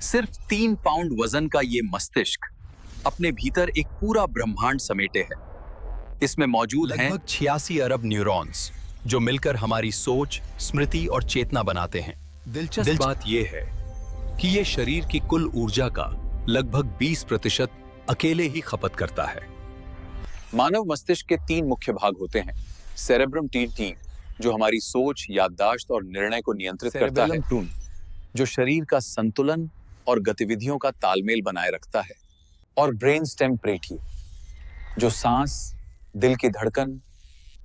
सिर्फ 3 पाउंड वजन का ये मस्तिष्क अपने भीतर एक पूरा ब्रह्मांड समेटे है। इसमें मौजूद हैं लगभग 86 अरब न्यूरॉन्स जो मिलकर हमारी सोच, स्मृति और चेतना बनाते हैं। दिलचस्प बात यह है कि ये शरीर की कुल ऊर्जा का लगभग 20% अकेले ही खपत करता है। मानव मस्तिष्क के 3 मुख्य भाग होते हैं। सेरेब्रम टीम जो हमारी सोच, याददाश्त और निर्णय को नियंत्रित करता है, जो शरीर का संतुलन और गतिविधियों का तालमेल बनाए रखता है, और ब्रेन स्टेम प्रेटी जो सांस, दिल की धड़कन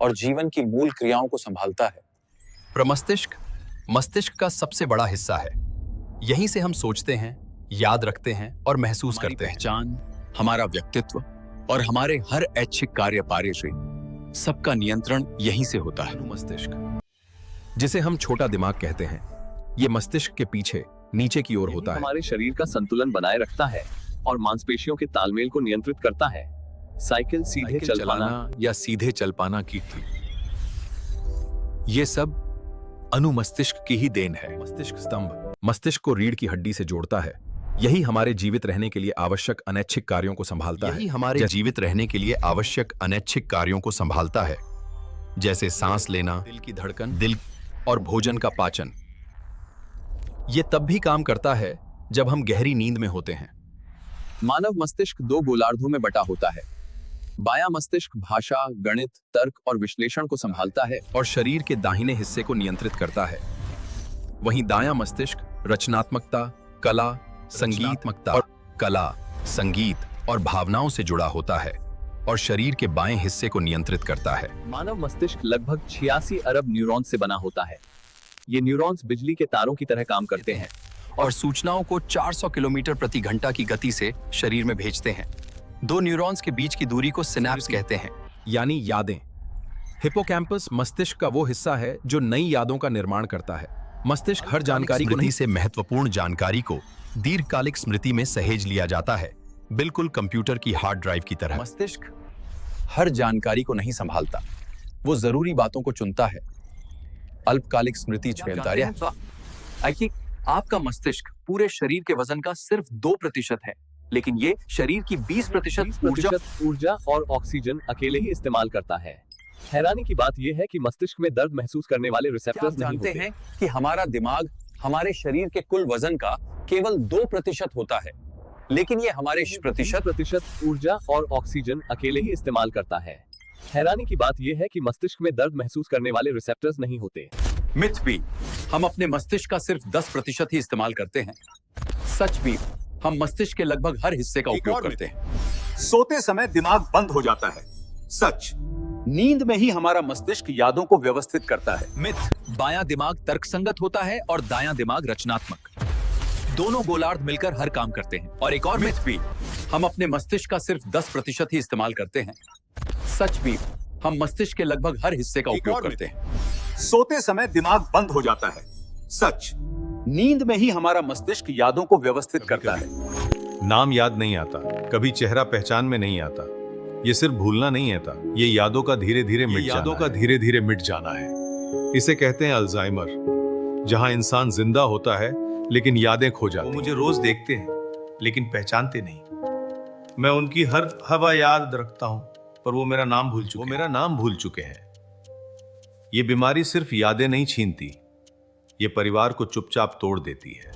और जीवन की मूल क्रियाओं को संभालता है। प्रमस्तिष्क मस्तिष्क का सबसे बड़ा हिस्सा है। यहीं से हम सोचते हैं, याद रखते हैं और महसूस करते हैं। पहचान, हमारा व्यक्तित्व और हमारे हर ऐच्छिक कार्य पार्यश्री सबका नियंत्रण यहीं से होता है। मस्तिष्क, जिसे हम छोटा दिमाग कहते हैं, ये मस्तिष्क के पीछे नीचे की ओर होता है। हमारे शरीर का संतुलन बनाए रखता है और मांसपेशियों के तालमेल को नियंत्रित करता है। साइकिल सीधे चल पाना या सीधे चल पाना की थी, ये सब अनुमस्तिष्क की ही देन है। मस्तिष्क स्तंभ मस्तिष्क को रीढ़ की हड्डी से जोड़ता है। यही हमारे जीवित रहने के लिए आवश्यक अनैच्छिक कार्यों को संभालता है। हमारे जीवित रहने के लिए आवश्यक अनैच्छिक कार्यों को संभालता है, जैसे सांस लेना, दिल की धड़कन, दिल और भोजन का पाचन। ये तब भी काम करता है जब हम गहरी नींद में होते हैं। मानव मस्तिष्क 2 गोलार्धों में बटा होता है। बायां मस्तिष्क भाषा, गणित, तर्क और विश्लेषण को संभालता है और शरीर के दाहिने हिस्से को नियंत्रित करता है। वहीं दायां मस्तिष्क रचनात्मकता, कला, संगीत और भावनाओं से जुड़ा होता है और शरीर के बाएं हिस्से को नियंत्रित करता है। मानव मस्तिष्क लगभग 86 अरब न्यूरॉन से बना होता है। ये न्यूरॉन्स बिजली के तारों की तरह काम करते हैं और सूचनाओं को 400 किलोमीटर प्रति घंटा की गति से शरीर में भेजते हैं। 2 न्यूरॉन्स के बीच की दूरी को सिनेप्स कहते हैं, यानी यादें। हिप्पोकैम्पस मस्तिष्क का वो हिस्सा है जो नई यादों का निर्माण करता है। मस्तिष्क हर जानकारी को से महत्वपूर्ण जानकारी को दीर्घकालिक स्मृति में सहेज लिया जाता है, बिल्कुल कंप्यूटर की हार्ड ड्राइव की तरह। मस्तिष्क हर जानकारी को नहीं संभालता, वो जरूरी बातों को चुनता है। अल्पकालिक स्मृति झेलता है। आपका मस्तिष्क पूरे शरीर के वजन का सिर्फ 2% है, लेकिन ये शरीर की 20% ऊर्जा और ऑक्सीजन अकेले ही इस्तेमाल करता है। हैरानी की बात यह है कि मस्तिष्क में दर्द महसूस करने वाले रिसेप्टर्स नहीं होते। हैं कि हमारा दिमाग हमारे शरीर के कुल वजन का केवल 2% होता है, लेकिन ये हमारे 20% ऊर्जा और ऑक्सीजन अकेले ही इस्तेमाल करता है। हैरानी की बात यह है कि मस्तिष्क में दर्द महसूस करने वाले रिसेप्टर्स नहीं होते। मिथ भी, हम अपने मस्तिष्क का सिर्फ 10% ही इस्तेमाल करते हैं। सच भी, हम मस्तिष्क के लगभग हर हिस्से का उपयोग करते हैं। सोते समय दिमाग बंद हो जाता है। सच, नींद में ही हमारा मस्तिष्क यादों को व्यवस्थित करता है। मिथ, बायां दिमाग तर्कसंगत होता है और दायां दिमाग रचनात्मक। दोनों गोलार्ध मिलकर हर काम करते हैं। और एक और मिथ भी, हम अपने मस्तिष्क का सिर्फ 10% ही इस्तेमाल करते हैं। सच भी, हम मस्तिष्क के लगभग हर हिस्से का उपयोग करते हैं। सोते समय दिमाग बंद हो जाता है। सच, नींद में ही हमारा मस्तिष्क यादों को व्यवस्थित करता है। नाम याद नहीं आता, कभी चेहरा पहचान में नहीं आता। ये सिर्फ भूलना नहीं आता, ये यादों का धीरे धीरे मिट जाना है। इसे कहते हैं अल्जाइमर, जहां इंसान जिंदा होता है लेकिन यादें खो जाती हैं। वो मुझे रोज देखते हैं लेकिन पहचानते नहीं। मैं उनकी हर हवा याद रखता हूं, पर वो मेरा नाम भूल चुके हैं। ये बीमारी सिर्फ यादें नहीं छीनती, ये परिवार को चुपचाप तोड़ देती है।